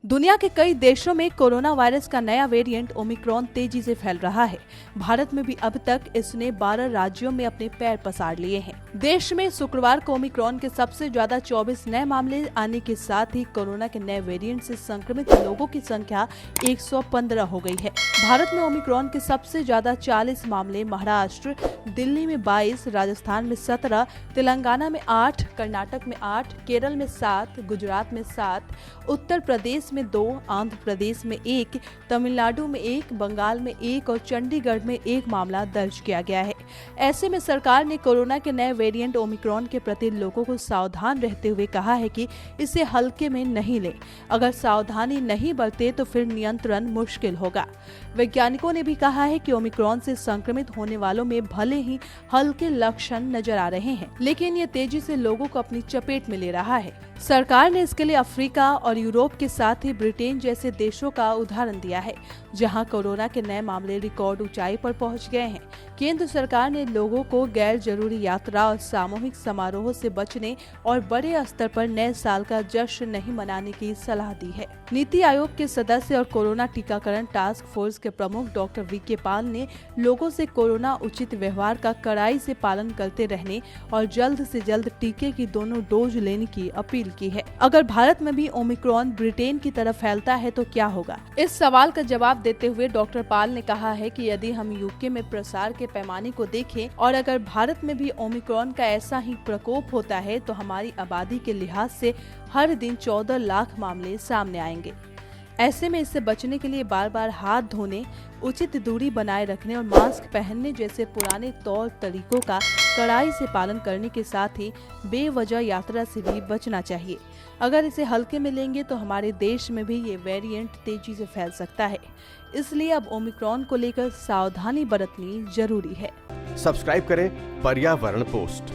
दुनिया के कई देशों में कोरोना वायरस का नया वेरिएंट ओमिक्रॉन तेजी से फैल रहा है। भारत में भी अब तक इसने 12 राज्यों में अपने पैर पसार लिए हैं। देश में शुक्रवार को ओमिक्रॉन के सबसे ज्यादा 24 नए मामले आने के साथ ही कोरोना के नए वेरिएंट से संक्रमित लोगों की संख्या 115 हो गई है। भारत में ओमिक्रॉन के सबसे ज्यादा 40 मामले महाराष्ट्र, दिल्ली में 22, राजस्थान में 17, तेलंगाना में 8, कर्नाटक में 8, केरल में 7, गुजरात में 7, उत्तर प्रदेश में 2, आंध्र प्रदेश में 1, तमिलनाडु में 1, बंगाल में 1 और चंडीगढ़ में 1 मामला दर्ज किया गया है। ऐसे में सरकार ने कोरोना के नए वेरिएंट ओमिक्रॉन के प्रति लोगों को सावधान रहते हुए कहा है कि इसे हल्के में नहीं लें। अगर सावधानी नहीं बरते तो फिर नियंत्रण मुश्किल होगा। वैज्ञानिकों ने भी कहा है कि ओमिक्रॉन से संक्रमित होने वालों में भले ही हल्के लक्षण नजर आ रहे हैं, लेकिन ये तेजी से लोगों को अपनी चपेट में ले रहा है। सरकार ने इसके लिए अफ्रीका और यूरोप के साथ ही ब्रिटेन जैसे देशों का उदाहरण दिया है, जहां कोरोना के नए मामले रिकॉर्ड ऊंचाई पर पहुंच गए हैं। केंद्र सरकार ने लोगों को गैर जरूरी यात्रा और सामूहिक समारोह से बचने और बड़े स्तर पर नए साल का जश्न नहीं मनाने की सलाह दी है। नीति आयोग के सदस्य और कोरोना टीकाकरण टास्क फोर्स के प्रमुख डॉक्टर वीके पॉल ने लोगों से कोरोना उचित व्यवहार का कड़ाई से पालन करते रहने और जल्द से जल्द टीके की दोनों डोज लेने की अपील की है। अगर भारत में भी ओमिक्रॉन ब्रिटेन की तरफ फैलता है तो क्या होगा? इस सवाल का जवाब देते हुए डॉक्टर पॉल ने कहा है कि यदि हम यूके में प्रसार के पैमाने को देखें और अगर भारत में भी ओमिक्रॉन का ऐसा ही प्रकोप होता है तो हमारी आबादी के लिहाज से हर दिन 14 लाख मामले सामने आएंगे। ऐसे में इससे बचने के लिए बार बार हाथ धोने, उचित दूरी बनाए रखने और मास्क पहनने जैसे पुराने तौर तरीकों का कड़ाई से पालन करने के साथ ही बेवजह यात्रा से भी बचना चाहिए। अगर इसे हल्के में लेंगे तो हमारे देश में भी ये वेरिएंट तेजी से फैल सकता है। इसलिए अब ओमिक्रॉन को लेकर सावधानी बरतनी जरूरी है। सब्सक्राइब करें पर्यावरण पोस्ट।